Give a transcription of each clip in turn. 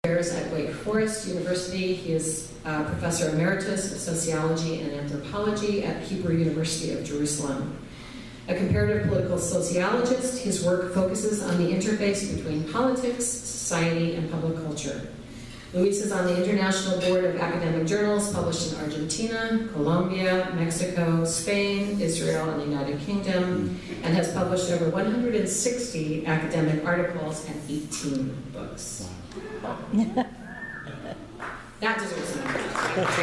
At Wake Forest University. He is Professor Emeritus of Sociology and Anthropology at Hebrew University of Jerusalem. A comparative political sociologist, his work focuses on the interface between politics, society, and public culture. Luis is on the International Board of Academic Journals published in Argentina, Colombia, Mexico, Spain, Israel, and the United Kingdom, and has published over 160 academic articles and 18 books. That deserves an applause.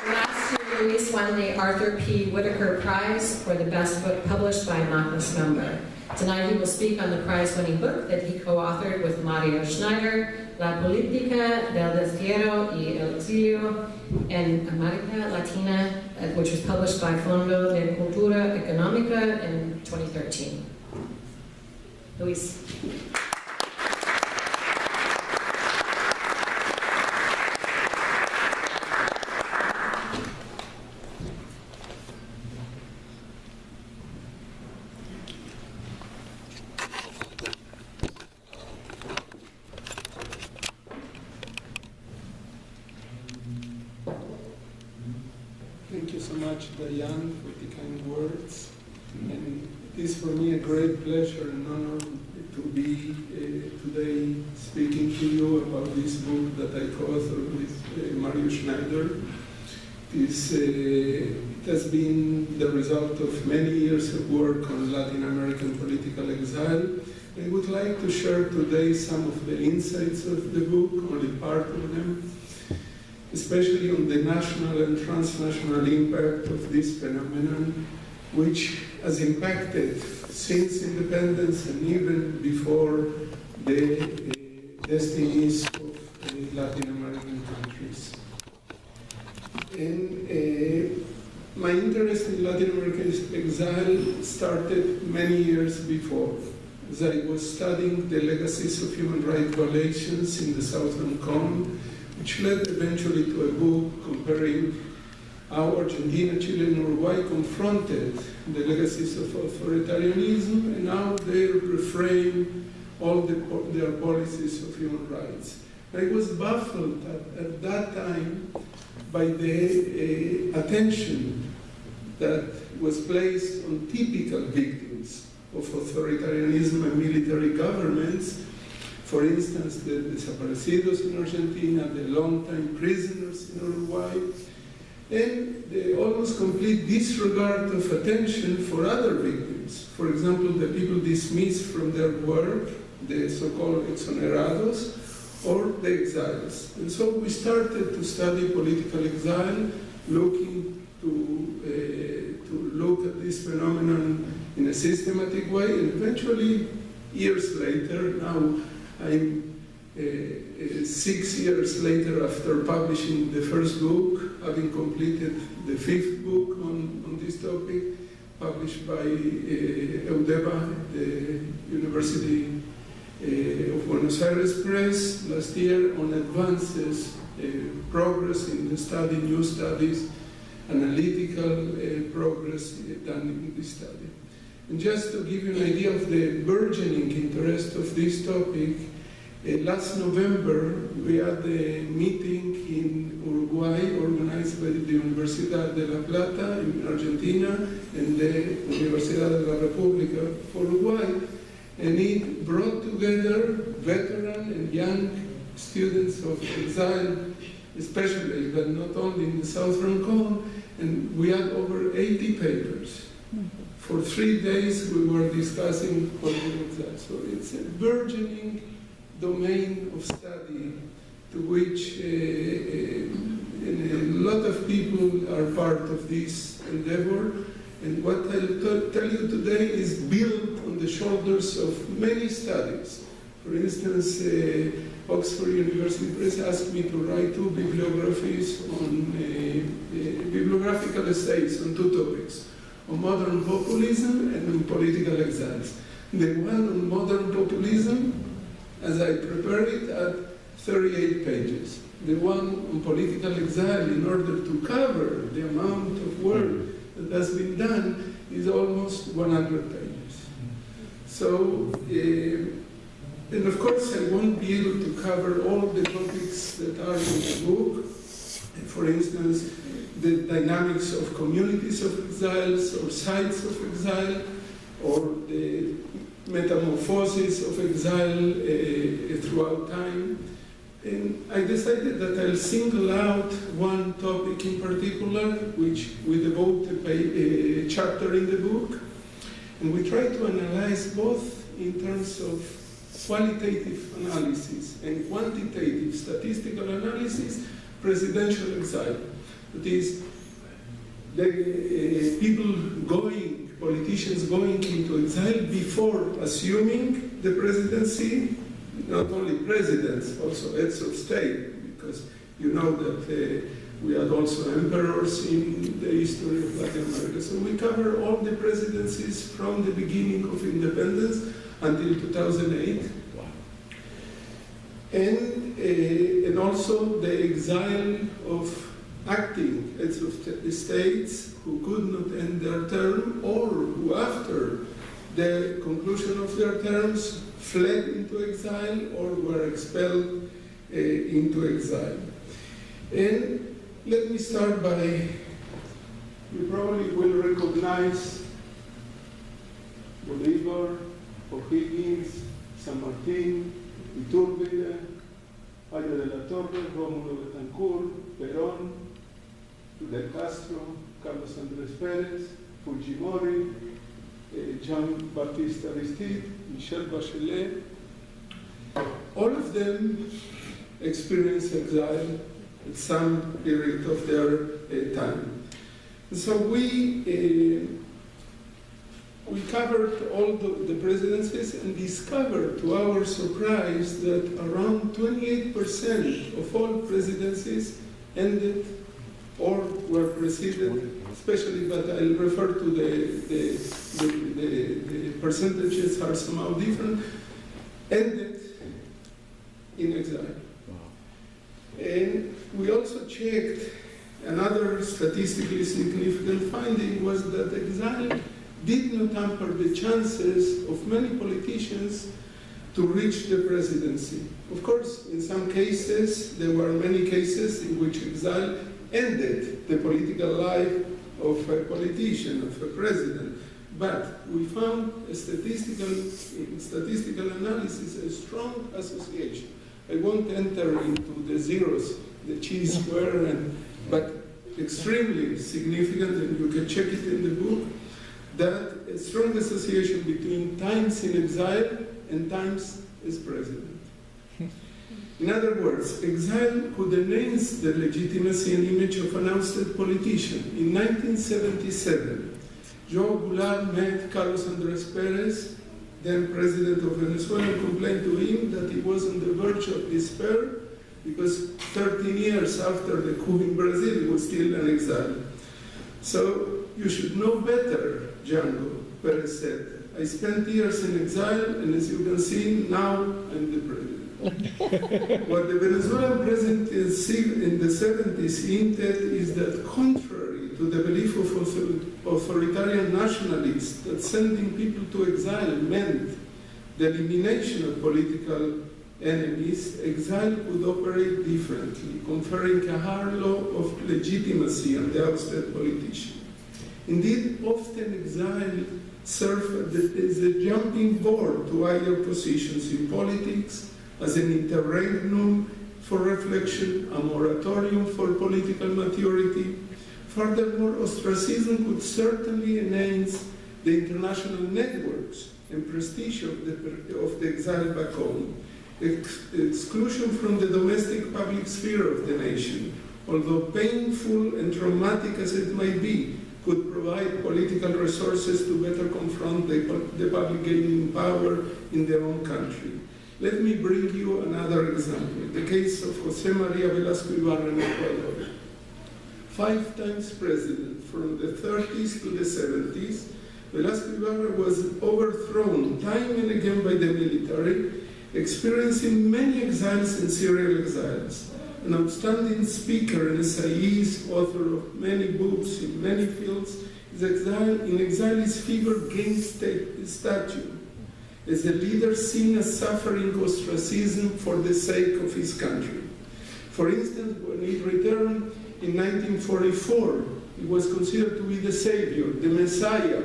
Last year, Luis won the Arthur P. Whitaker Prize for the best book published by a MACLAS member. Tonight he will speak on the prize-winning book that he co-authored with Mario Sznajder, La política, del destierro y el exilio en América Latina, which was published by Fondo de Cultura Económica in 2013. Luis. Thank you so much, Diane, for the kind words. And it is for me a great pleasure and honor to be today speaking to you about this book that I co-authored with Mario Sznajder. It has been the result of many years of work on Latin American political exile. I would like to share today some of the insights of the book, only part of them, especially on the national and transnational impact of this phenomenon, which has impacted since independence and even before the destinies of Latin American countries. And my interest in Latin American exile started many years before, as I was studying the legacies of human rights violations in the Southern Cone, which led eventually to a book comparing how Argentina, Chile, and Uruguay confronted the legacies of authoritarianism and how they reframe all their policies of human rights. I was baffled at that time by the attention that was placed on typical victims of authoritarianism and military governments. For instance, the desaparecidos in Argentina, the long-time prisoners in Uruguay, and the almost complete disregard of attention for other victims. For example, the people dismissed from their work, the so-called exonerados, or the exiles. And so we started to study political exile, looking to look at this phenomenon in a systematic way, and eventually, years later, now I'm 6 years later after publishing the first book, having completed the 5th book on this topic, published by EUDEBA, the University of Buenos Aires Press, last year, on advances, progress in the study, new studies, analytical progress done in this study. And just to give you an idea of the burgeoning interest of this topic, last November we had a meeting in Uruguay organized by the Universidad de La Plata in Argentina and the Universidad de la República of Uruguay, and it brought together veteran and young students of exile, especially, but not only in the Southern Cone, and we had over 80 papers. For 3 days we were discussing political exile. So it's a burgeoning domain of study to which a lot of people are part of this endeavor. And what I'll tell you today is built on the shoulders of many studies. For instance, Oxford University Press asked me to write 2 bibliographies on bibliographical essays on 2 topics, on modern populism and on political exiles. The one on modern populism, as I prepared it, had 38 pages. The one on political exile, in order to cover the amount of work that has been done, is almost 100 pages. So, and of course I won't be able to cover all the topics that are in the book. For instance, the dynamics of communities of exiles or sites of exile, or the metamorphosis of exile throughout time. And I decided that I'll single out one topic in particular, which we devote a chapter in the book. And we try to analyze both in terms of qualitative analysis and quantitative statistical analysis, presidential exile. That is, the politicians going into exile before assuming the presidency, not only presidents, also heads of state, because you know that we had also emperors in the history of Latin America. So we cover all the presidencies from the beginning of independence until 2008. Wow. And also the exile of acting heads of states who could not end their term, or who after the conclusion of their terms fled into exile or were expelled into exile. And let me start by, you probably will recognize Bolívar, O'Higgins, San Martín, Iturbide, Valle de la Torre, Rómulo Betancourt, Perón, Fidel Castro, Carlos Andrés Pérez, Fujimori, Jean-Baptiste Aristide, Michel Bachelet. All of them experienced exile at some period of their time. And so we covered all the presidencies and discovered, to our surprise, that around 28% of all presidencies ended or were preceded, especially, but I'll refer to the percentages are somehow different, ended in exile. Wow. And we also checked, another statistically significant finding was that exile did not hamper the chances of many politicians to reach the presidency. Of course, in some cases, there were many cases in which exile ended the political life of a politician, of a president. But we found in statistical analysis a strong association. I won't enter into the zeros, the chi-square, but extremely significant, and you can check it in the book, that a strong association between times in exile and times as president. In other words, exile could enhance the legitimacy and image of an ousted politician. In 1977, Joe Goulart met Carlos Andrés Pérez, then president of Venezuela, and complained to him that he was on the verge of despair because 13 years after the coup in Brazil, he was still in exile. So, you should know better, Django, Pérez said. I spent years in exile, and as you can see, now I'm the president. What the Venezuelan president in the 70s hinted is that, contrary to the belief of authoritarian nationalists that sending people to exile meant the elimination of political enemies, exile could operate differently, conferring a halo of legitimacy on the ousted politician. Indeed, often exile served as a jumping board to higher positions in politics, as an interregnum for reflection, a moratorium for political maturity. Furthermore, ostracism could certainly enhance the international networks and prestige of the exile back home. Exclusion from the domestic public sphere of the nation, although painful and traumatic as it might be, could provide political resources to better confront the public gaining power in their own country. Let me bring you another example, the case of José María Velasco Ibarra in Ecuador. 5 times president from the 30s to the 70s, Velasco Ibarra was overthrown time and again by the military, experiencing many exiles and serial exiles. An outstanding speaker and essayist, author of many books in many fields, in exile his figure gained stature. as a leader seen as suffering ostracism for the sake of his country. For instance, when he returned in 1944, he was considered to be the savior, the messiah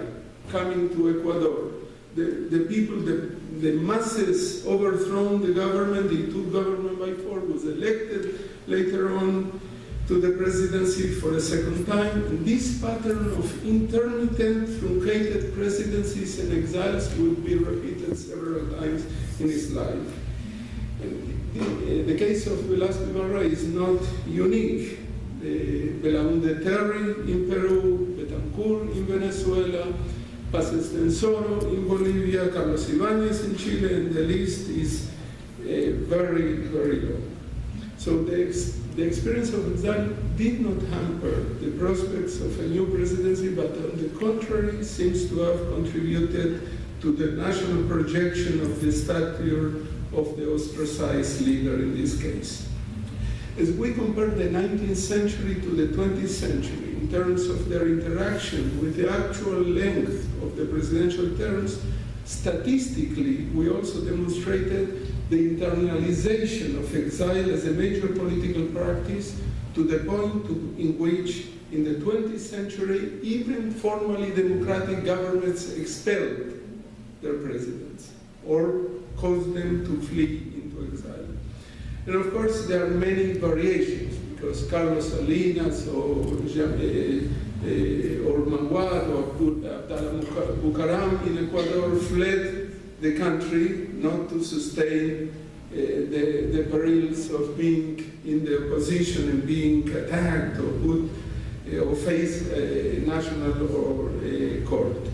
coming to Ecuador. The people, the masses overthrown the government, he took government by force, was elected later on to the presidency for a second time. And this pattern of intermittent, truncated presidencies and exiles would be repeated several times in his life. The case of Velasco Ibarra is not unique. Belaúnde Terry in Peru, Betancourt in Venezuela, Paz Estensoro in Bolivia, Carlos Ibáñez in Chile, and the list is very, very long. So the experience of exile did not hamper the prospects of a new presidency, but on the contrary, seems to have contributed to the national projection of the stature of the ostracized leader in this case. As we compare the 19th century to the 20th century in terms of their interaction with the actual length of the presidential terms, statistically, we also demonstrated the internalization of exile as a major political practice to the point in which, in the 20th century, even formally democratic governments expelled their presidents or caused them to flee into exile. And of course, there are many variations, because Carlos Salinas or Manguat or Abdallah Bucaram in Ecuador fled the country not to sustain the perils of being in the opposition and being attacked or face a national or a court.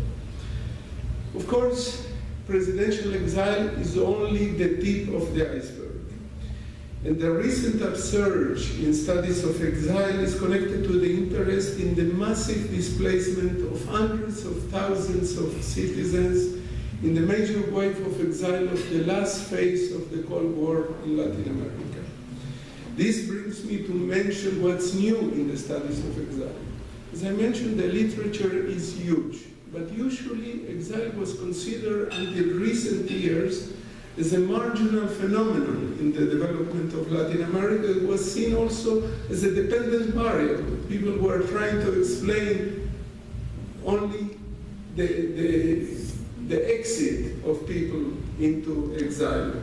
Of course, presidential exile is only the tip of the iceberg. And the recent upsurge in studies of exile is connected to the interest in the massive displacement of hundreds of thousands of citizens in the major wave of exile of the last phase of the Cold War in Latin America. This brings me to mention what's new in the studies of exile. As I mentioned, the literature is huge, but usually exile was considered until recent years as a marginal phenomenon in the development of Latin America. It was seen also as a dependent variable. People were trying to explain only the exit of people into exile.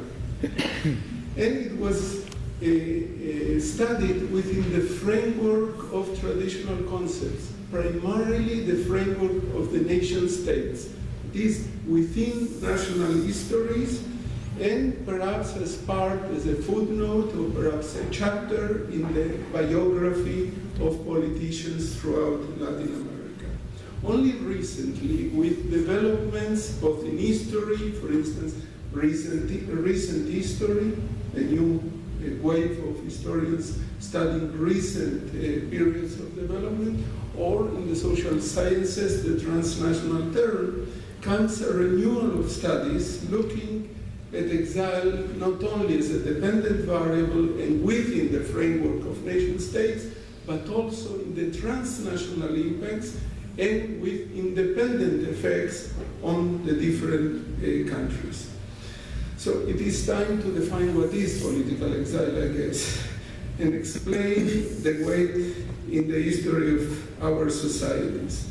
And it was studied within the framework of traditional concepts, primarily the framework of the nation states. It is within national histories, and perhaps as part, as a footnote, or perhaps a chapter in the biography of politicians throughout Latin America. Only recently, with developments both in history, for instance, recent history, a new wave of historians studying recent periods of development, or in the social sciences, the transnational term, comes a renewal of studies looking at exile not only as a dependent variable and within the framework of nation states, but also in the transnational impacts and with independent effects on the different countries. So it is time to define what is political exile, I guess, and explain the weight in the history of our societies.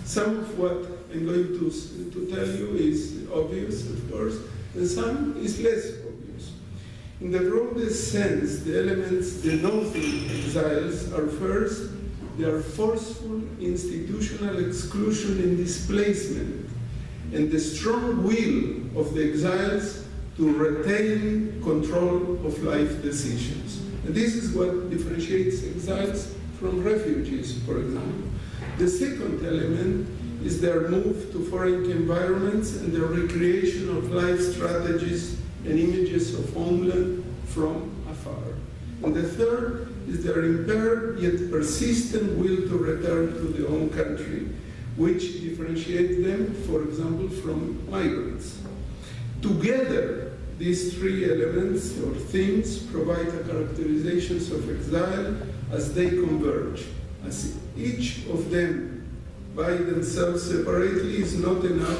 Some of what I'm going to tell you is obvious, of course, and some is less obvious. In the broadest sense, the elements denoting exiles are first, they are forceful institutional exclusion and displacement, and the strong will of the exiles to retain control of life decisions. And this is what differentiates exiles from refugees, for example. The second element is their move to foreign environments and the recreation of life strategies and images of homeland from afar. And the third is their impaired yet persistent will to return to their own country, which differentiates them, for example, from migrants. Together, these three elements or themes provide a characterizations of exile as they converge, as each of them by themselves separately is not enough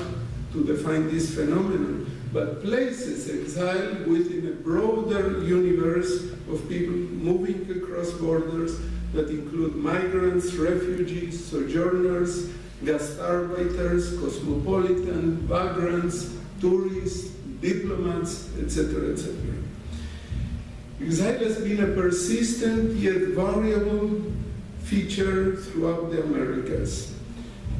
to define this phenomenon, but places exile within a broader universe of people moving across borders that include migrants, refugees, sojourners, gastarbeiters, cosmopolitan, vagrants, tourists, diplomats, etc., etc. Exile has been a persistent yet variable feature throughout the Americas.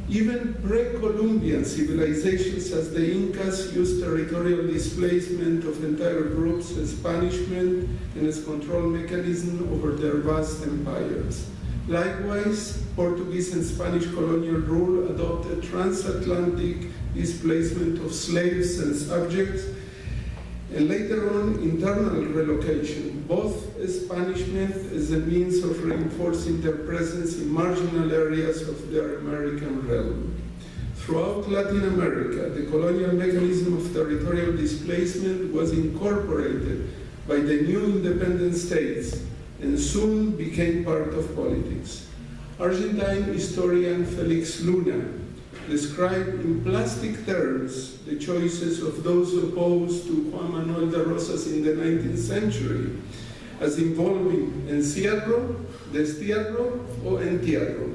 Even pre-Columbian civilizations as the Incas used territorial displacement of entire groups as punishment and as control mechanism over their vast empires. Likewise, Portuguese and Spanish colonial rule adopted transatlantic displacement of slaves and subjects, and later on internal relocation, both as punishment as a means of reinforcing their presence in marginal areas of their American realm. Throughout Latin America, the colonial mechanism of territorial displacement was incorporated by the new independent states and soon became part of politics. Argentine historian Felix Luna described in plastic terms the choices of those opposed to Juan Manuel de Rosas in the 19th century as involving encierro, destierro, or entierro.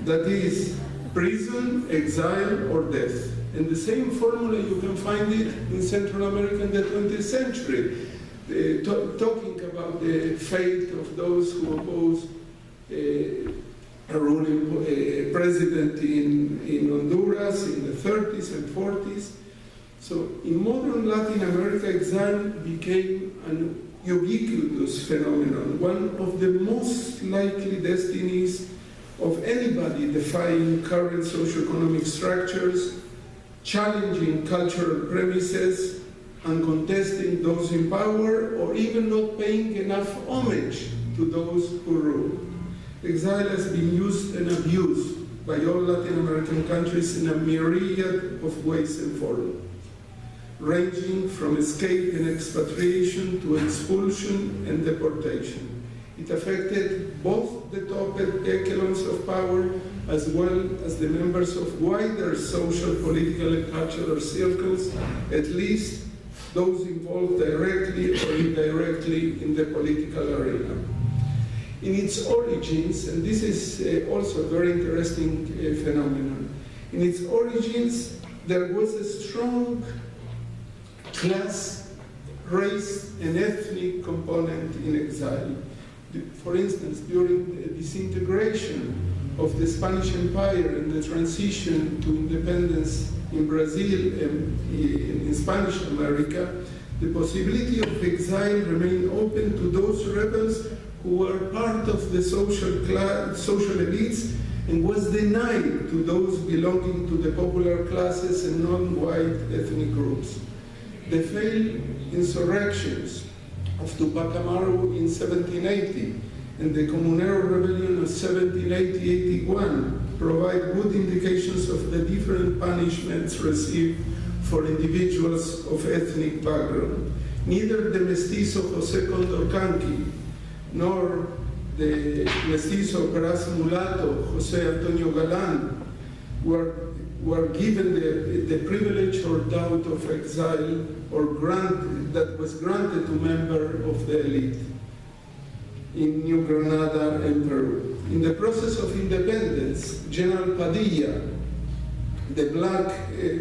That is, prison, exile, or death. And the same formula, you can find it in Central America in the 20th century, talking about the fate of those who oppose a ruling president in Honduras in the 30s and 40s. So in modern Latin America, exile became an ubiquitous phenomenon, one of the most likely destinies of anybody defying current socioeconomic structures, challenging cultural premises, and contesting those in power, or even not paying enough homage to those who rule. Exile has been used and abused by all Latin American countries in a myriad of ways and forms, ranging from escape and expatriation to expulsion and deportation. It affected both the top echelons of power as well as the members of wider social, political, and cultural circles, at least those involved directly or indirectly in the political arena. In its origins, and this is also a very interesting phenomenon, in its origins there was a strong class, race, and ethnic component in exile. For instance, during the disintegration of the Spanish Empire and the transition to independence in Brazil and in Spanish America, the possibility of exile remained open to those rebels who were part of the social elites and was denied to those belonging to the popular classes and non-white ethnic groups. The failed insurrections of Tupac Amaru in 1780 and the Comunero Rebellion of 1780-81 provide good indications of the different punishments received for individuals of ethnic background. Neither the mestizo José Condorcanqui nor the mestizo Peraz Mulato José Antonio Galán were given the privilege or doubt of exile or that was granted to members of the elite in New Granada and Peru. In the process of independence, General Padilla, the black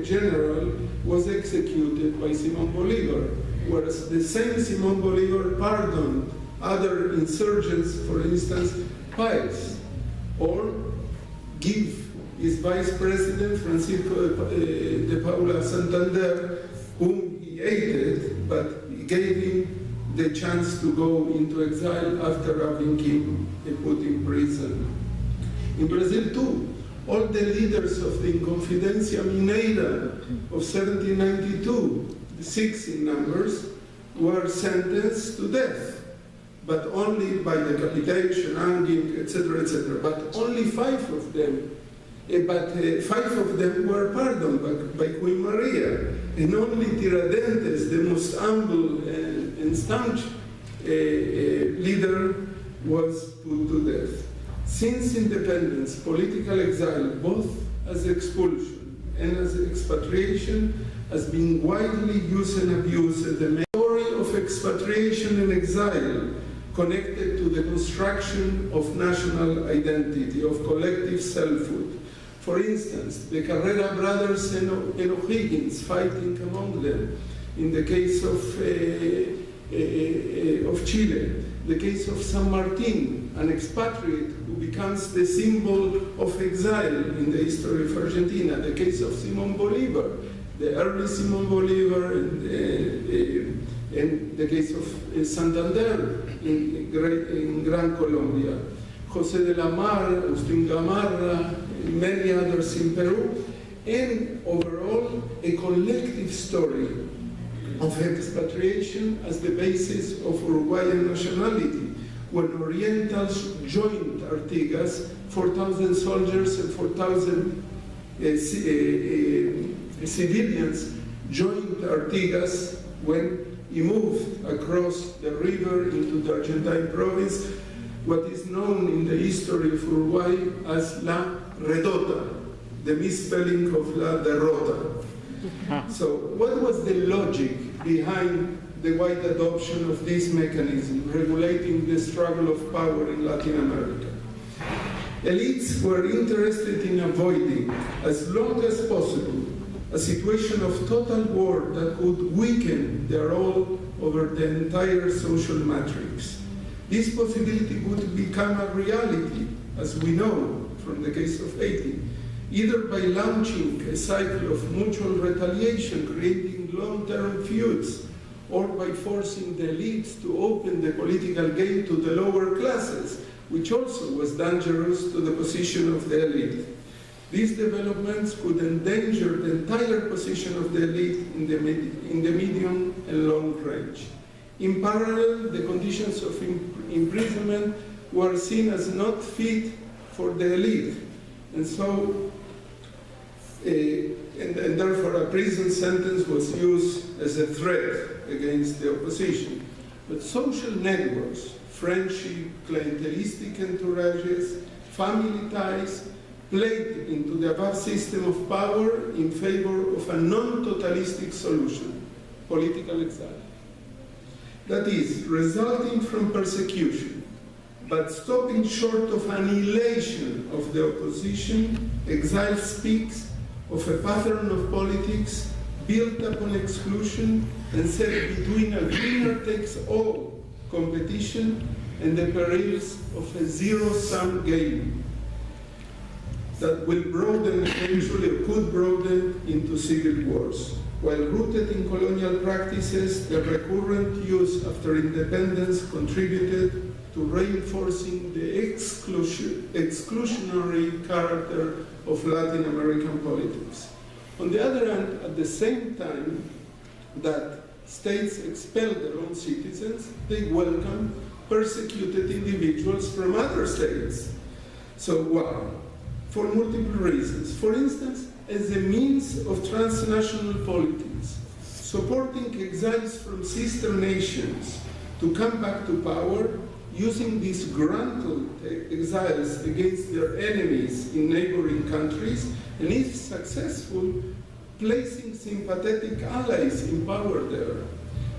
general, was executed by Simón Bolívar, whereas the same Simón Bolívar pardoned other insurgents, for instance, Páez, or give his vice president, Francisco de Paula Santander, whom he hated, but he gave him the chance to go into exile after having been put in prison. In Brazil too, all the leaders of the Inconfidencia Mineira of 1792, 6 in numbers, were sentenced to death, but only by decapitation, hanging, etc., etc. But only 5 of them, were pardoned by Queen Maria, and only Tiradentes, the most humble and staunch leader, was put to death. Since independence, political exile, both as expulsion and as expatriation has been widely used and abused as the story of expatriation and exile connected to the construction of national identity, of collective selfhood. For instance, the Carrera brothers and O'Higgins fighting among them in the case of Chile, the case of San Martin, an expatriate who becomes the symbol of exile in the history of Argentina, the case of Simón Bolívar, the early Simón Bolívar, and the case of Santander in Gran Colombia, José de la Mar, Agustín Gamarra, many others in Peru, and overall a collective story of expatriation as the basis of Uruguayan nationality, when Orientals joined Artigas, 4,000 soldiers and 4,000 civilians joined Artigas when he moved across the river into the Argentine province, what is known in the history of Uruguay as La Redota, the misspelling of La Derrota. So what was the logic behind the wide adoption of this mechanism regulating the struggle of power in Latin America? Elites were interested in avoiding, as long as possible, a situation of total war that could weaken their role over the entire social matrix. This possibility would become a reality, as we know from the case of Haiti, either by launching a cycle of mutual retaliation, creating long-term feuds, or by forcing the elites to open the political gate to the lower classes, which also was dangerous to the position of the elite. These developments could endanger the entire position of the elite in the medium and long range. In parallel, the conditions of imprisonment were seen as not fit for the elite, and so, and therefore a prison sentence was used as a threat against the opposition. But social networks, friendship, clientelistic entourages, family ties, played into the above system of power in favor of a non-totalistic solution, political exile. That is, resulting from persecution, but stopping short of annihilation of the opposition, exile speaks of a pattern of politics built upon exclusion and set between a winner-takes-all competition and the perils of a zero-sum game that will broaden, eventually could broaden into civil wars. While rooted in colonial practices, the recurrent use after independence contributed to reinforcing the exclusionary character of Latin American politics. On the other hand, at the same time that states expelled their own citizens, they welcomed persecuted individuals from other states. So why? For multiple reasons. For instance, as a means of transnational politics, supporting exiles from sister nations to come back to power, using disgruntled exiles against their enemies in neighboring countries, and if successful, placing sympathetic allies in power there.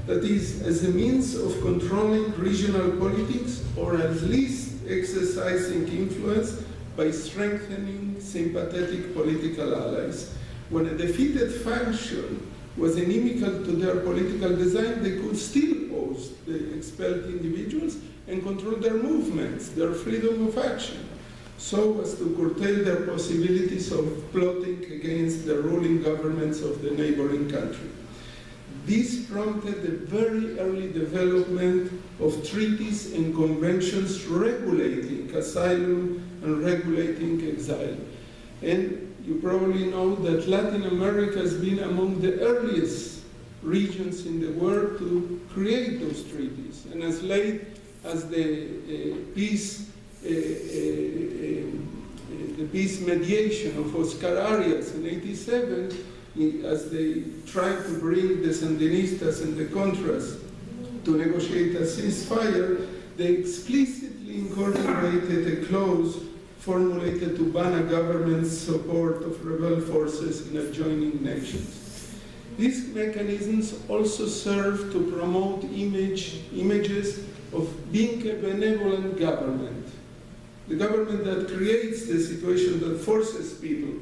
That is, as a means of controlling regional politics, or at least exercising influence by strengthening sympathetic political allies. When a defeated faction was inimical to their political design, they could still host the expelled individuals and control their movements, their freedom of action, so as to curtail their possibilities of plotting against the ruling governments of the neighboring country. This prompted the very early development of treaties and conventions regulating asylum and regulating exile. And you probably know that Latin America has been among the earliest regions in the world to create those treaties. And as late as the peace mediation of Oscar Arias in '87, as they tried to bring the Sandinistas and the Contras to negotiate a ceasefire, they explicitly incorporated a clause formulated to ban a government's support of rebel forces in adjoining nations. These mechanisms also serve to promote images of being a benevolent government. The government that creates the situation that forces people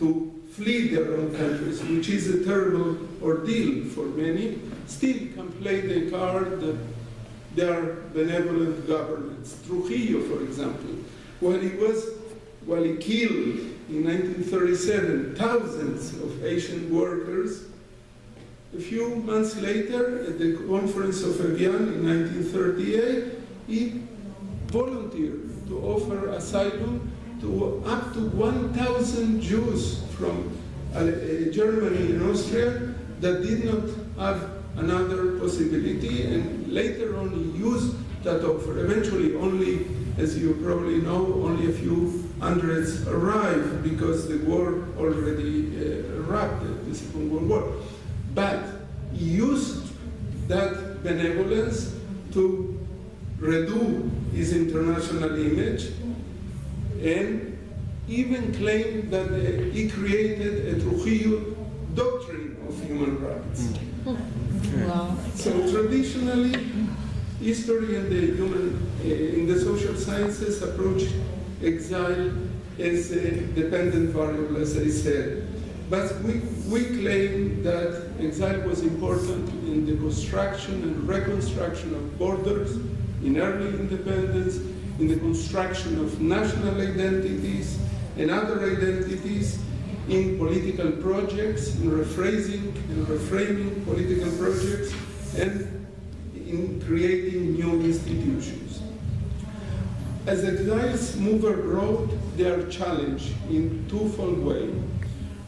to flee their own countries, which is a terrible ordeal for many, still can play the card that they are benevolent governments. Trujillo, for example, while he killed in 1937 thousands of Asian workers, a few months later, at the Conference of Evian in 1938, he volunteered to offer asylum to up to 1,000 Jews from Germany and Austria that did not have another possibility, and later on he used that offer. Eventually, only, as you probably know, only a few hundreds arrived because the war already erupted, the Second World War. But he used that benevolence to redo his international image and even claimed that he created a Trujillo doctrine of human rights. Wow. So traditionally, history and the human, in the social sciences approach exile as a dependent variable, as I said. But we claim that exile was important in the construction and reconstruction of borders, in early independence, in the construction of national identities and other identities, in political projects, in rephrasing and reframing political projects, and in creating new institutions. As exiles move abroad, they are challenged in twofold way.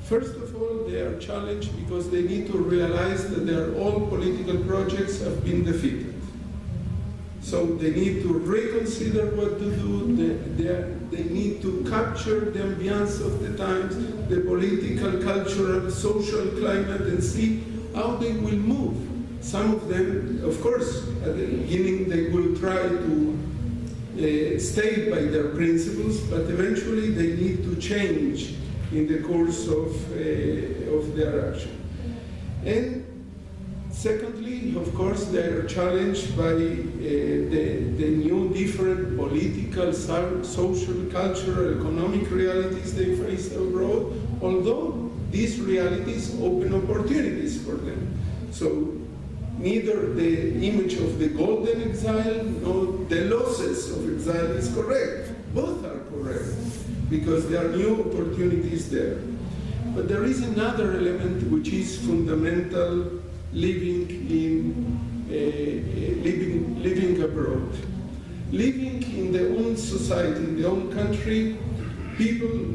First of all, they are challenged because they need to realize that their own political projects have been defeated. So they need to reconsider what to do, they need to capture the ambiance of the times, the political, cultural, social climate, and see how they will move. Some of them, of course, at the beginning they will try to stay by their principles, but eventually they need to change in the course of their action. And secondly, of course, they are challenged by the new different political, social, cultural, economic realities they face abroad, although these realities open opportunities for them. So neither the image of the golden exile nor the losses of exile is correct. Both are correct, because there are new opportunities there. But there is another element which is fundamental, living abroad. Living in their own society, in their own country, people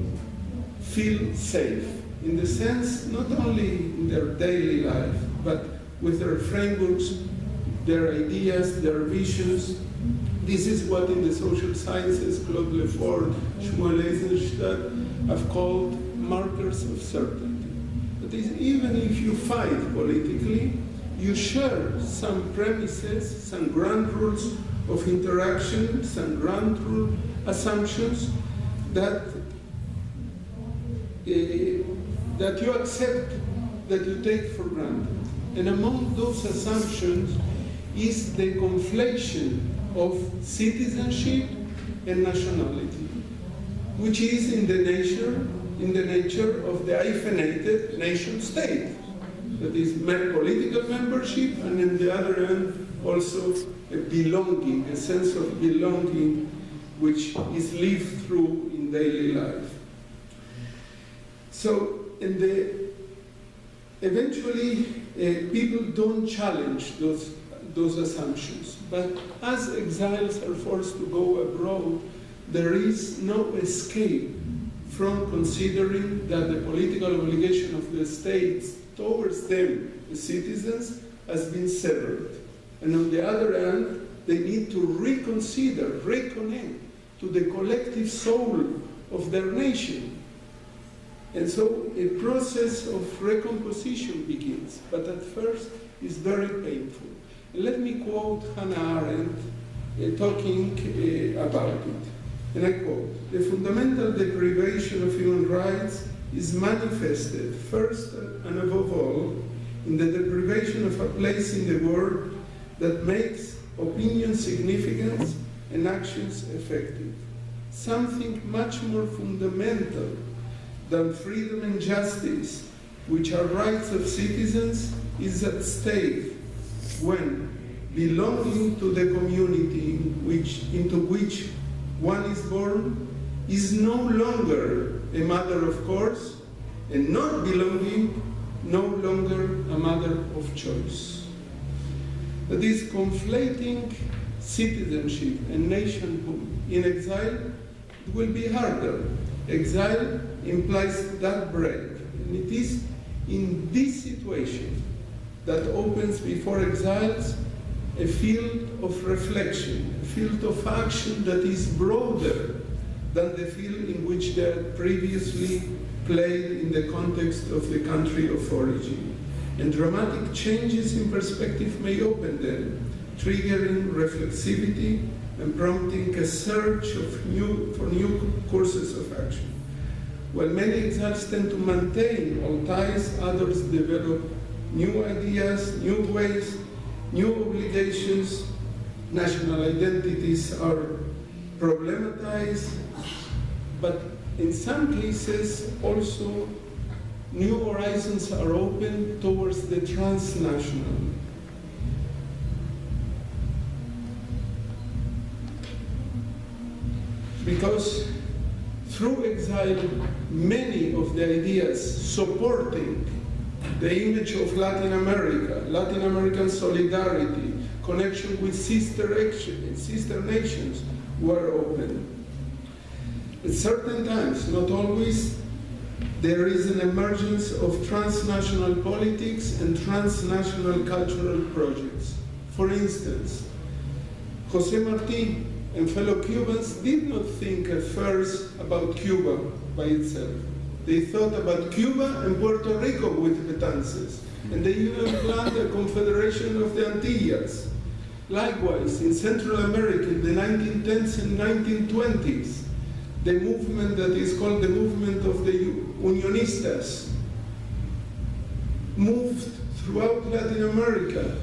feel safe, in the sense not only in their daily life, but with their frameworks, their ideas, their visions. This is what in the social sciences, Claude Lefort, Shmuel Eisenstadt have called markers of certainty. That is, even if you fight politically, you share some premises, some ground rules of interaction, some ground rule assumptions that you accept, that you take for granted. And among those assumptions is the conflation of citizenship and nationality, which is in the nature of the hyphenated nation state. That is political membership, and on the other hand, also a belonging, a sense of belonging, which is lived through in daily life. So, eventually, people don't challenge those assumptions. But as exiles are forced to go abroad, there is no escape from considering that the political obligation of the states towards them, the citizens, has been severed. And on the other hand, they need to reconsider, reconnect to the collective soul of their nation. And so a process of recomposition begins, but at first it's very painful. And let me quote Hannah Arendt talking about it. And I quote, "The fundamental deprivation of human rights is manifested first and above all in the deprivation of a place in the world that makes opinion significant and actions effective. Something much more fundamental than freedom and justice, which are rights of citizens, is at stake when belonging to the community into which one is born is no longer a matter of course, and not belonging no longer a matter of choice." That is, conflating citizenship and nationhood in exile will be harder. Exile implies that break, and it is in this situation that opens before exiles a field of reflection, a field of action that is broader than the field in which they had previously played in the context of the country of origin. And dramatic changes in perspective may open them, triggering reflexivity and prompting a search for new courses of action. While many exiles tend to maintain old ties, others develop new ideas, new ways, new obligations. National identities are problematized, but in some cases also new horizons are open towards the transnational. Because through exile, many of the ideas supporting the image of Latin America, Latin American solidarity, connection with sister nations were open. At certain times, not always, there is an emergence of transnational politics and transnational cultural projects. For instance, José Martí and fellow Cubans did not think at first about Cuba by itself. They thought about Cuba and Puerto Rico with Betances, and they even planned a confederation of the Antillas. Likewise, in Central America in the 1910s and 1920s, the movement that is called the movement of the Unionistas moved throughout Latin America.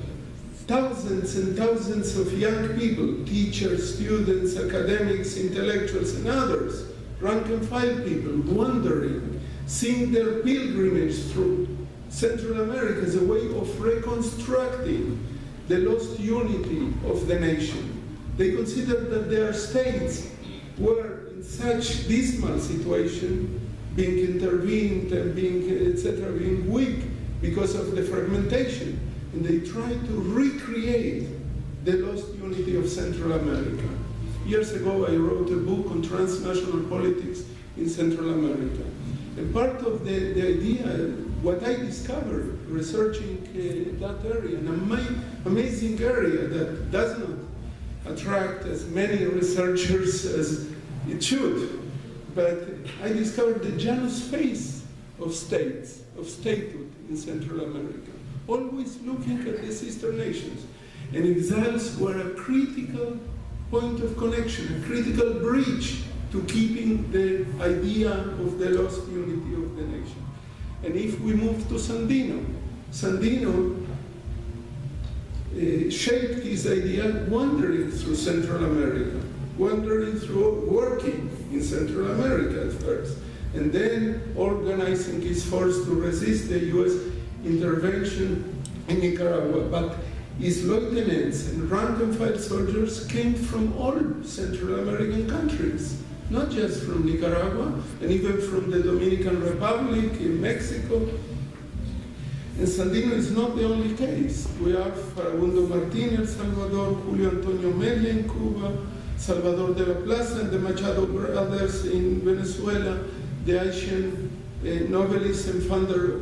Thousands and thousands of young people, teachers, students, academics, intellectuals, and others, rank and file people, wandering, seeing their pilgrimage through Central America as a way of reconstructing the lost unity of the nation. They considered that their states were in such dismal situation, being intervened and being, etc., being weak because of the fragmentation. And they tried to recreate the lost unity of Central America. Years ago, I wrote a book on transnational politics in Central America. And part of the idea, what I discovered researching that area, an amazing area that does not attract as many researchers as it should, but I discovered the Janus face of states, of statehood in Central America, always looking at the sister nations. And exiles were a critical point of connection, a critical bridge to keeping the idea of the lost unity of the nation. And if we move to Sandino, Sandino shaped his idea wandering through Central America, wandering through working in Central America at first, and then organizing his force to resist the US intervention in Nicaragua. But his lieutenants and rank-and-file soldiers came from all Central American countries, not just from Nicaragua, and even from the Dominican Republic, in Mexico. And Sandino is not the only case. We have Farabundo Martín in El Salvador, Julio Antonio Mella in Cuba, Salvador de la Plaza and the Machado brothers in Venezuela, the Haitian novelist and founder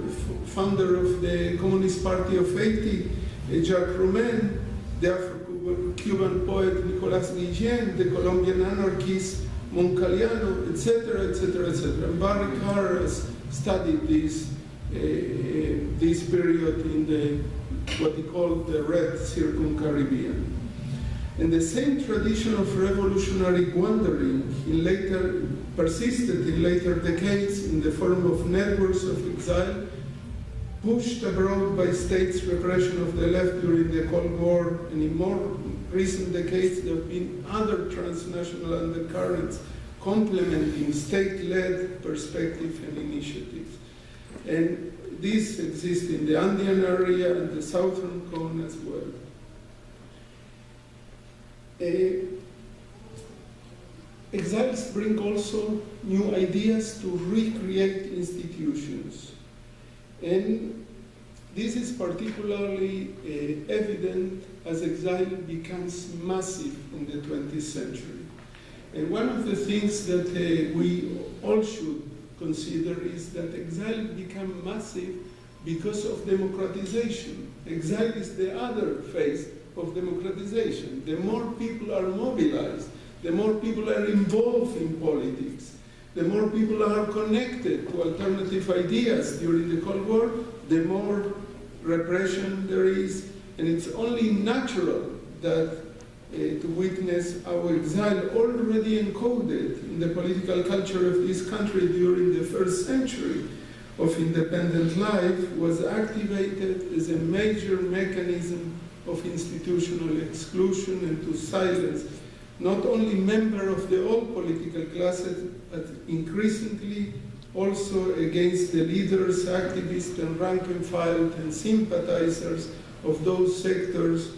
of the Communist Party of Haiti, Jacques Roumain, the Afro-Cuban poet Nicolas Guillen, the Colombian anarchist Moncaliano, etc., etc., etc. And Barry Carr has studied this period in what he called the Red Circum-Caribbean. And the same tradition of revolutionary wandering persisted in later decades in the form of networks of exile, pushed abroad by states' repression of the left during the Cold War, and in more recent decades there have been other transnational undercurrents complementing state-led perspective and initiatives. And these exist in the Andean area and the Southern Cone as well. Exiles bring also new ideas to recreate institutions. And this is particularly evident as exile becomes massive in the 20th century. And one of the things that we all should consider is that exile became massive because of democratization. Exile is the other phase of democratization. The more people are mobilized, the more people are involved in politics, the more people are connected to alternative ideas during the Cold War, the more repression there is, and it's only natural that to witness our exile already encoded in the political culture of this country during the first century of independent life was activated as a major mechanism of institutional exclusion and to silence not only members of the old political classes, but increasingly also against the leaders, activists, and rank and file and sympathizers of those sectors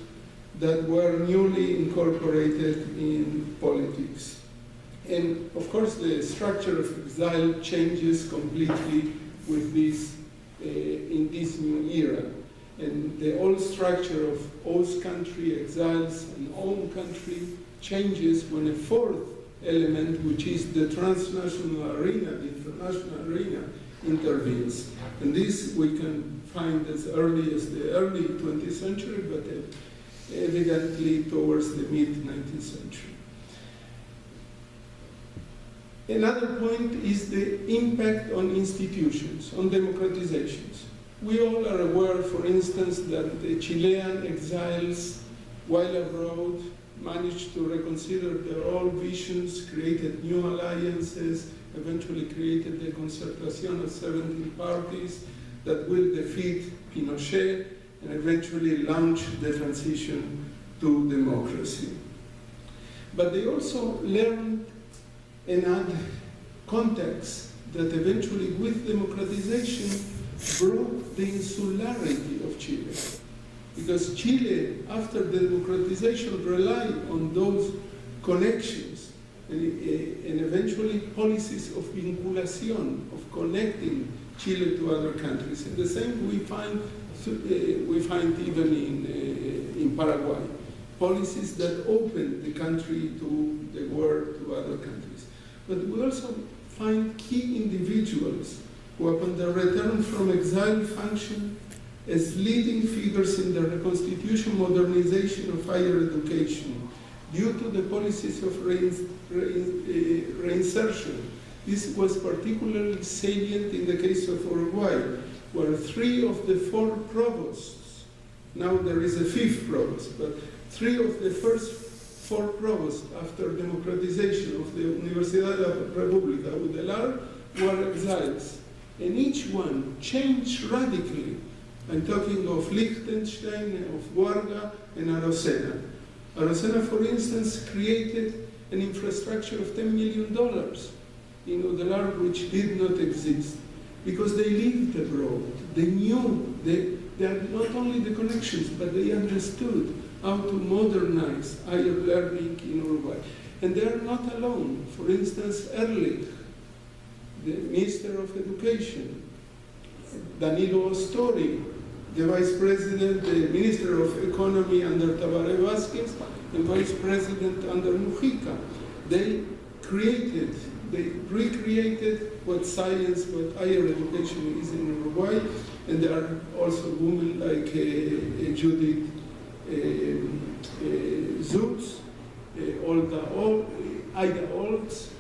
that were newly incorporated in politics. And of course, the structure of exile changes completely with this, in this new era. And the old structure of host country, exiles, and own country changes when a fourth element, which is the transnational arena, the international arena, intervenes. And this we can find as early as the early 20th century, but evidently towards the mid-19th century. Another point is the impact on institutions, on democratizations. We all are aware, for instance, that the Chilean exiles, while abroad, managed to reconsider their old visions, created new alliances, eventually created the Concertación of 17 parties that will defeat Pinochet and eventually launch the transition to democracy. But they also learned another context that eventually, with democratization, brought the insularity of Chile. Because Chile, after the democratization, relied on those connections and eventually policies of vinculación, of connecting Chile to other countries. And the same we find even in Paraguay, policies that opened the country to the world, to other countries. But we also find key individuals who, upon their return from exile, function as leading figures in the reconstitution modernization of higher education due to the policies of reinsertion. This was particularly salient in the case of Uruguay, where 3 of the 4 provosts, now there is a 5th provost, but 3 of the first 4 provosts after democratization of the Universidad de la República Udelar were exiles. And each one changed radically. I'm talking of Liechtenstein, of Guarga, and Arocena. Arocena, for instance, created an infrastructure of $10 million in Udelar, which did not exist, because they lived abroad. They knew, they had not only the connections, but they understood how to modernize higher learning in Uruguay. And they are not alone. For instance, Ehrlich, the Minister of Education, Danilo Ostori, the Vice President, the Minister of Economy under Tabaré Vázquez, and Vice President under Mujica. They recreated what science, what higher education is in Uruguay, and there are also women like Judith Zutz, Ida Olds,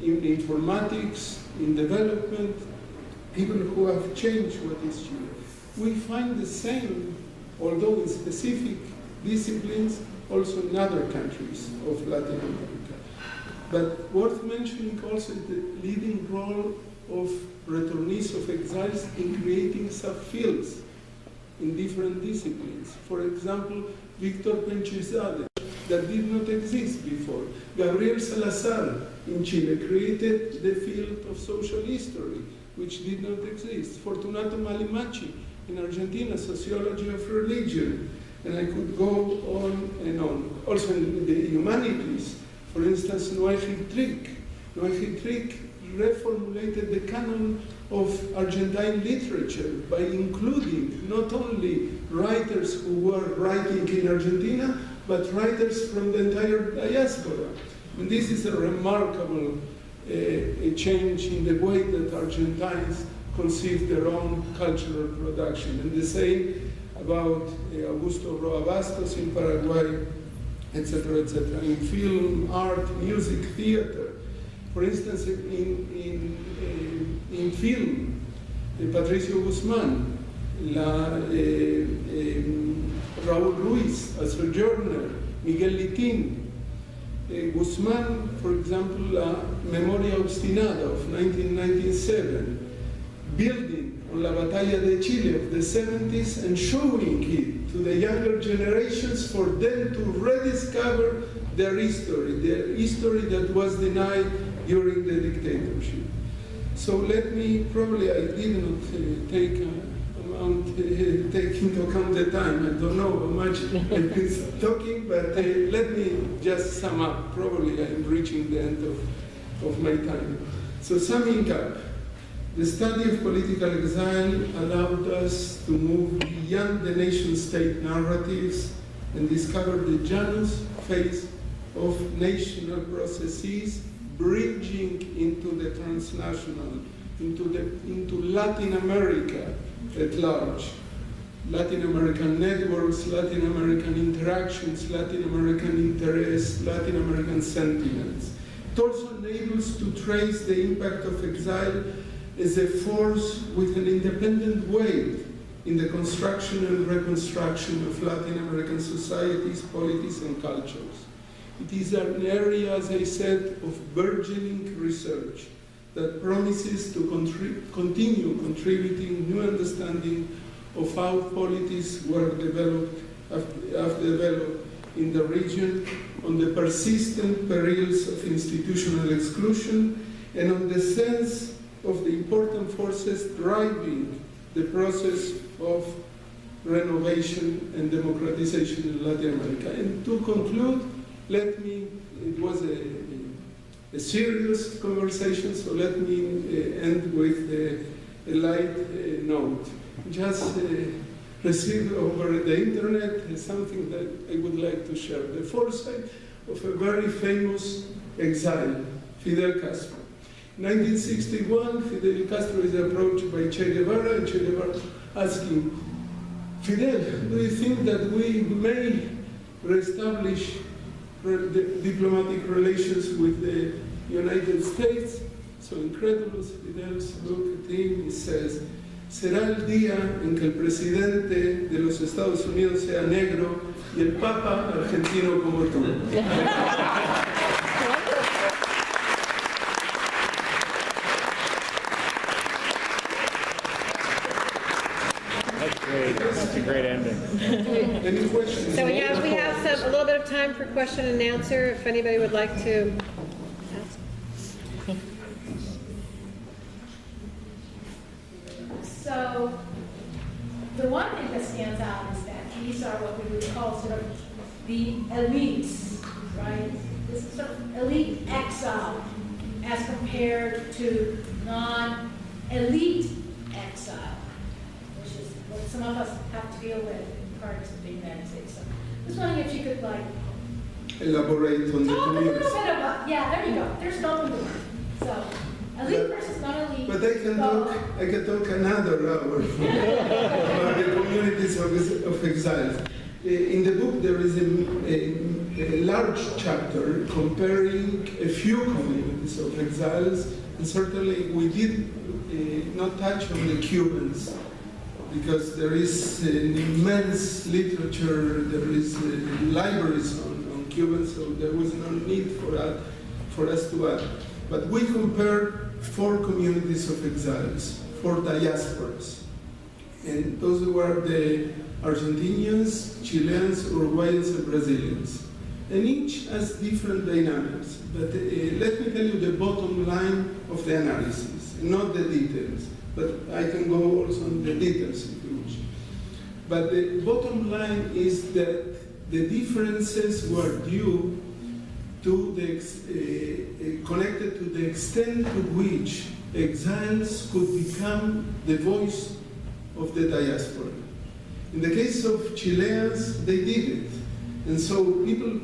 in informatics, in development, people who have changed what is Chile. We find the same, although in specific disciplines, also in other countries of Latin America. But worth mentioning also is the leading role of returnees of exiles in creating subfields in different disciplines. For example, Victor Penchizade, that did not exist before. Gabriel Salazar in Chile created the field of social history, which did not exist. Fortunato Malimachi in Argentina, sociology of religion. And I could go on and on. Also in the humanities, for instance, Noé Giltrick. Noé Giltrick reformulated the canon of Argentine literature by including not only writers who were writing in Argentina, but writers from the entire diaspora. And this is a remarkable change in the way that Argentines conceive their own cultural production. And the same about Augusto Roa Bastos in Paraguay, etc., etc. In film, art, music, theater. For instance, in film, Patricio Guzmán, Raúl Ruiz, a sojourner, Miguel Litín, Guzmán, for example, La Memoria Obstinada of 1997, building on La Batalla de Chile of the 70s and showing it to the younger generations for them to rediscover their history that was denied during the dictatorship. So let me, probably I did not take into account the time. I don't know how much I've been talking, but let me just sum up. Probably I'm reaching the end of my time. So summing up, the study of political exile allowed us to move beyond the nation-state narratives and discover the Janus phase of national processes bridging into the transnational, into Latin America at large. Latin American networks, Latin American interactions, Latin American interests, Latin American sentiments. It also enables to trace the impact of exile as a force with an independent weight in the construction and reconstruction of Latin American societies, polities, and cultures. It is an area, as I said, of burgeoning research that promises to continue contributing new understanding of how polities have developed in the region, on the persistent perils of institutional exclusion, and on the sense of the important forces driving the process of renovation and democratization in Latin America. And to conclude, it was a serious conversation, so let me end with a light note. Just received over the internet something that I would like to share. The foresight of a very famous exile, Fidel Castro. In 1961, Fidel Castro is approached by Che Guevara, and Che Guevara asked him, Fidel, do you think that we may reestablish diplomatic relations with the United States? So incredulous, Fidel looks at him and says, será el día en que el presidente de los Estados Unidos sea negro y el Papa argentino como tú. That's a great ending. Any questions? So yeah, we have a little bit of time for question and answer, if anybody would like to ask. So the one thing that stands out is that these are what we would call sort of the elites, right? This is sort of elite exile as compared to non-elite exile, which is what some of us have to deal with in parts of the United States. So I was wondering if you could elaborate on the talk a little communities. bit about, yeah, there you go. There's no word. So elite versus non-elite. But I can talk another hour about the communities of exiles. In the book, there is a large chapter comparing a few communities of exiles, and certainly we did not touch on the Cubans. because there is an immense literature, there is libraries on Cuban, so there was no need for us to add. But we compared 4 communities of exiles, 4 diasporas. And those were the Argentinians, Chileans, Uruguayans, and Brazilians. And each has different dynamics. But let me tell you the bottom line of the analysis, not the details. But I can go also on the details if you wish. But the bottom line is that the differences were due to connected to the extent to which exiles could become the voice of the diaspora. In the case of Chileans, they did it. And so people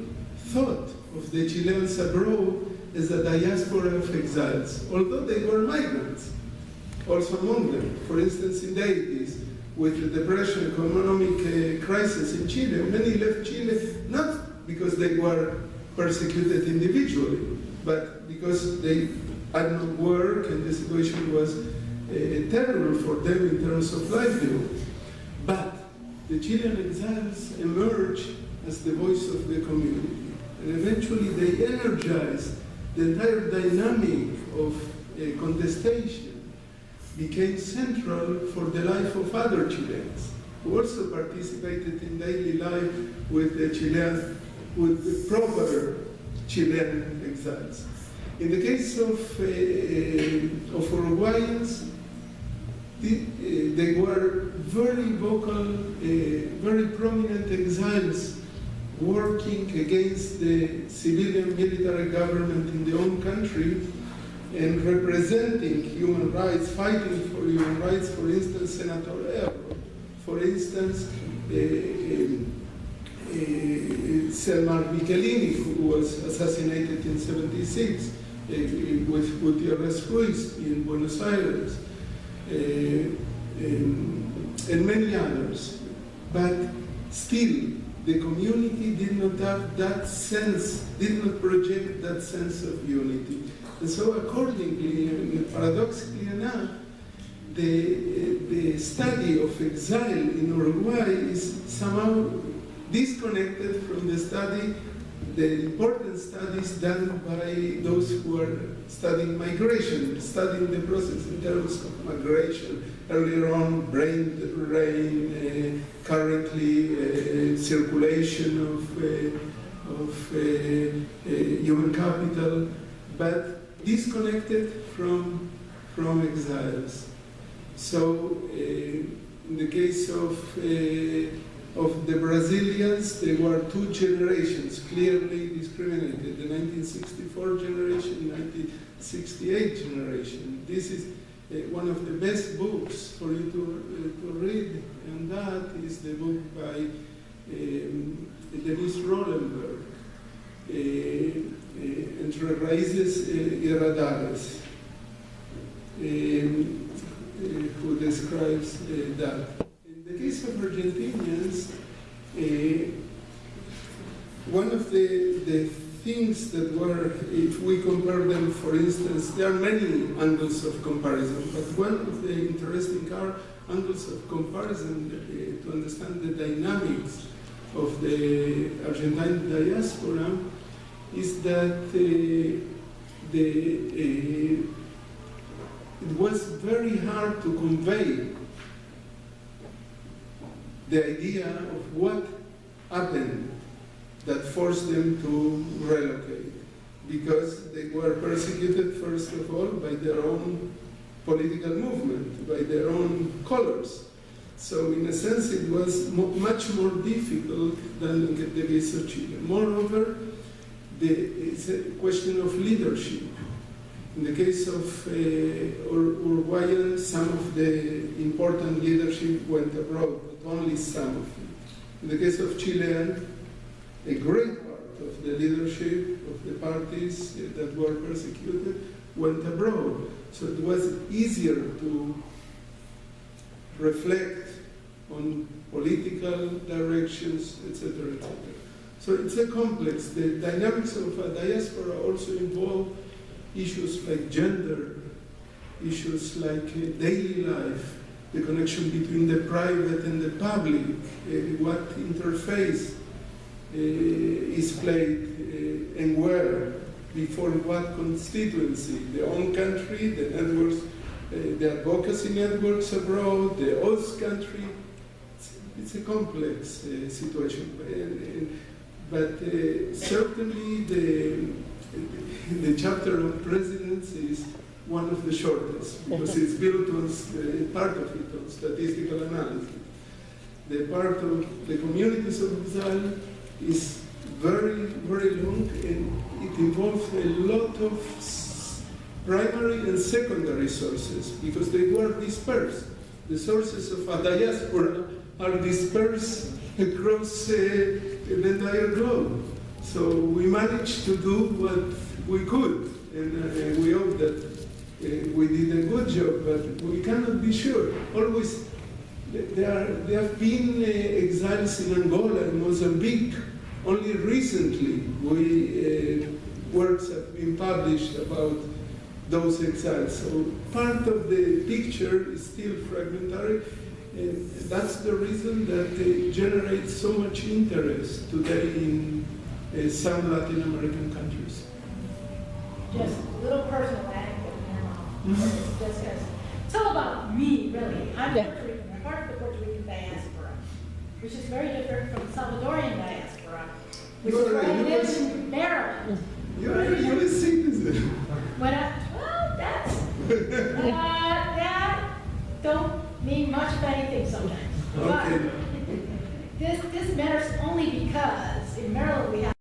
thought of the Chileans abroad as a diaspora of exiles, although they were migrants, also among them. For instance, in the 80s, with the depression, economic crisis in Chile, many left Chile not because they were persecuted individually, but because they had no work and the situation was terrible for them in terms of livelihood. But the Chilean exiles emerged as the voice of the community. And eventually they energized the entire dynamic of contestation, became central for the life of other Chileans, who also participated in daily life with the Chileans, with the proper Chilean exiles. In the case of Uruguayans, they were very vocal, very prominent exiles working against the civilian military government in their own country and representing human rights, fighting for human rights. For instance, Senator Erro, for instance, Selmar Michelini, who was assassinated in '76, with Gutierrez Ruiz in Buenos Aires, and many others. But still, the community did not have that sense, did not project that sense of unity. And so accordingly, and paradoxically enough, the study of exile in Uruguay is somehow disconnected from the study, the important studies done by those who are studying migration, studying the process in terms of migration. Earlier on, brain drain, currently circulation of human capital, but disconnected from exiles. So in the case of the Brazilians, there were 2 generations clearly discriminated, the 1964 generation, 1968 generation. This is one of the best books for you to read, and that is the book by Denise Rolenberg, Entre Raíces y Radares, who describes that. In the case of Argentinians, one of the things that were, if we compare them, for instance, there are many angles of comparison, but one of the interesting angles of comparison to understand the dynamics of the Argentine diaspora is that it was very hard to convey the idea of what happened that forced them to relocate, because they were persecuted, first of all, by their own political movement, by their own colors. So in a sense, it was much more difficult than in the case of Chile. Moreover, it's a question of leadership. In the case of Uruguayan, some of the important leadership went abroad, but only some of it. In the case of Chilean, a great part of the leadership of the parties that were persecuted went abroad. So it was easier to reflect on political directions, etc., etc. So it's a complex. The dynamics of a diaspora also involve issues like gender, issues like daily life, the connection between the private and the public, what interface is played and where, before what constituency, the own country, the networks, the advocacy networks abroad, the host country. It's a complex situation. But certainly the chapter of presidents is one of the shortest, because it's built on part of it on statistical analysis. The part of the communities of exile is very, very long, and it involves a lot of primary and secondary sources, because they were dispersed. The sources of a diaspora are dispersed across the entire globe. So we managed to do what we could, and we hope that we did a good job, but we cannot be sure. Always, there have been exiles in Angola and Mozambique. Only recently, works have been published about those exiles. So part of the picture is still fragmentary, and that's the reason that they generate so much interest today in some Latin American countries. Just a little personal anecdote now. Just because. It's all about me, really. I'm Puerto Rican. I'm part of the Puerto Rican diaspora, which is very different from the Salvadorian diaspora, which is where I live in Maryland. You're a citizen. Well, that don't mean much of anything sometimes. Okay. But this matters only because in Maryland we have